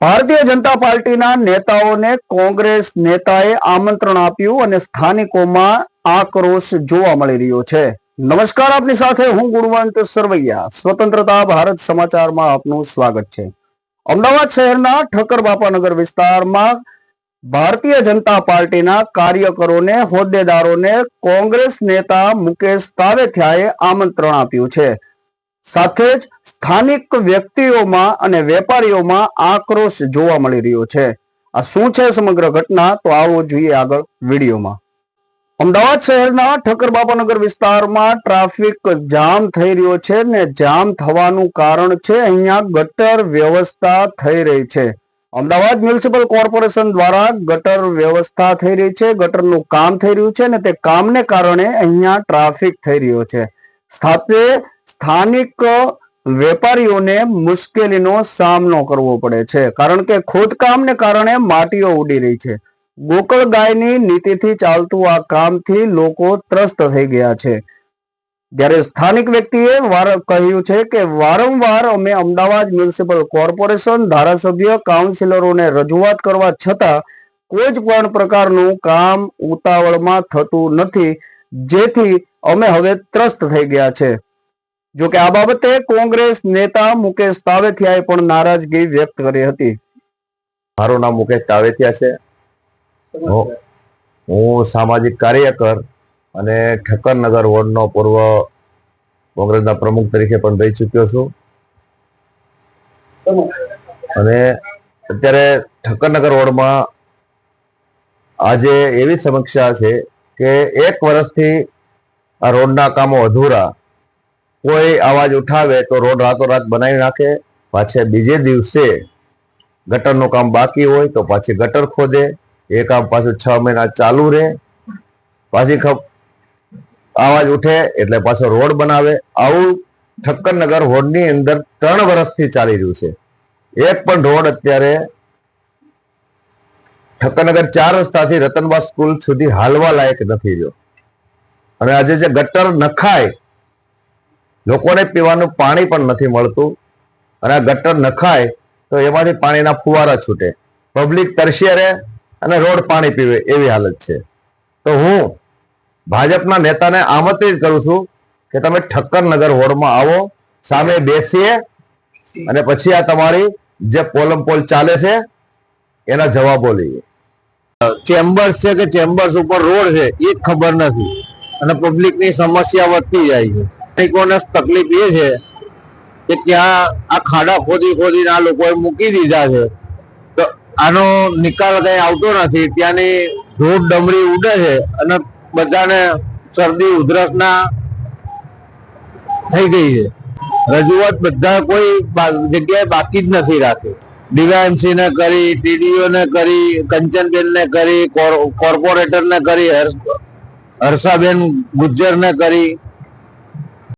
ભારતીય જનતા પાર્ટીના નેતાઓને કોંગ્રેસ નેતાએ આમંત્રણ આપ્યું અને સ્થાનિકોમાં આક્રોશ જોવા મળી રહ્યો છે। નમસ્કાર, આપની સાથે હું ગુણવંત સરવૈયા, સ્વતંત્રતા ભારત સમાચારમાં આપનું સ્વાગત છે। અમદાવાદ શહેરના ઠક્કરબાપાનગર વિસ્તારમાં ભારતીય જનતા પાર્ટીના કાર્યકરોને, હોદ્દેદારોને કોંગ્રેસ નેતા મુકેશ તાવેથિયાએ આમંત્રણ આપ્યું છે। સાથે જ સ્થાનિક વ્યક્તિઓમાં અને વેપારીઓમાં આક્રોશ જોવા મળી રહ્યો છે। આ શું છે સમગ્ર ઘટના, તો આવો જોઈએ આગળ વિડીયોમાં। અમદાવાદ શહેરના ઠક્કરબાપાનગર વિસ્તારમાં ટ્રાફિક જામ થઈ રહ્યો છે ને જામ થવાનું કારણ છે અહીંયા ગટર વ્યવસ્થા થઈ રહી છે। અમદાવાદ મ્યુનિસિપલ કોર્પોરેશન દ્વારા ગટર વ્યવસ્થા થઈ રહી છે, ગટરનું કામ થઈ રહ્યું છે ને તે કામને કારણે અહીંયા ટ્રાફિક થઈ રહ્યો છે। સાથે સ્થાનિક વેપારીઓને મુશ્કેલીનો સામનો કરવો પડે છે, કારણ કે ખોદકામને કારણે માટીઓ ઉડી રહી છે। ગોકળ ગાયની નીતિથી ચાલતું આ કામથી લોકો ત્રસ્ત થઈ ગયા છે। જ્યારે સ્થાનિક વ્યક્તિએ કહ્યું છે કે વારંવાર અમે અમદાવાદ મ્યુનિસિપલ કોર્પોરેશન, ધારાસભ્ય, કાઉન્સિલરોને રજૂઆત કરવા છતાં કોઈ જ પણ પ્રકારનું કામ ઉતાવળમાં થતું નથી, જેથી અમે હવે ત્રસ્ત થઈ ગયા છે। જો કે આ બાબતે કોંગ્રેસ નેતા મુકેશ તાવેથિયાએ પણ નારાજગી વ્યક્ત કરી હતી। મારું નામ મુકેશ તાવેથિયા છે। હું સામાજિક કાર્યકર અને ઠક્કરનગર વોર્ડનો પૂર્વ કોંગ્રેસના પ્રમુખ તરીકે પણ રહી ચૂક્યો છું। અને અત્યારે ઠક્કરનગર વોર્ડમાં આજે એવી સમીક્ષા છે કે 1 વર્ષથી આ રોડના કામો અધૂરા, કોઈ અવાજ ઉઠાવે તો રોડ રાતોરાત બનાવી નાખે, પાછા બીજે દિવસે ગટરનું કામ બાકી હોય તો પાછી ગટર ખોદે, એ કામ પાછું 6 મહિના ચાલુ રહે, પાછી અવાજ ઉઠે એટલે પાછો રોડ બનાવે। આવું ઠક્કરનગર વોર્ડની અંદર 3 વર્ષથી ચાલી રહ્યું છે। એક પણ રોડ અત્યારે ઠક્કરનગર 4 રસ્તાથી રતનબા સ્કૂલ સુધી હાલવા લાયક નથી રહ્યો। અને આજે જે ગટર નખાય, લોકોને પીવાનું પાણી પણ નથી મળતું, અને આ ગટર નખાય તો એમાંથી પાણીના ફુવારા છૂટે, પબ્લિક તરસ્યા રહે અને રોડ પાણી પીવે એવી હાલત છે। તો હું ભાજપના નેતાને આમંત્રિત કરું છું કે તમે ઠક્કરનગર વોર્ડમાં આવો, સામે બેસીએ અને પછી આ તમારી જે પોલમપોલ ચાલે છે એના જવાબો લઈએ। ચેમ્બર્સ છે કે ચેમ્બર્સ ઉપર રોડ છે એ ખબર નથી, અને પબ્લિકની સમસ્યા વધતી જાય છે। નાગરિકોને તકલીફ એ છે કે ત્યાં આ ખાડા ખોદીને આ લોકોએ મૂકી દીધા છે, તો આનો નિકાલ કઈ આવતો નથી। ત્યાંની ધૂળ ડમરી ઉડે છે અને બધાને શરદી ઉધરસના થઈ ગઈ છે। રજૂઆત બધા કોઈ જગ્યાએ બાકી જ નથી રાખી। ડીવાયએમસી ને કરી, ટીડીઓ ને કરી, કંચનબેન ને કરી, કોર્પોરેટર ને કરી, હર્ષાબેન ગુજ્જર ને કરી,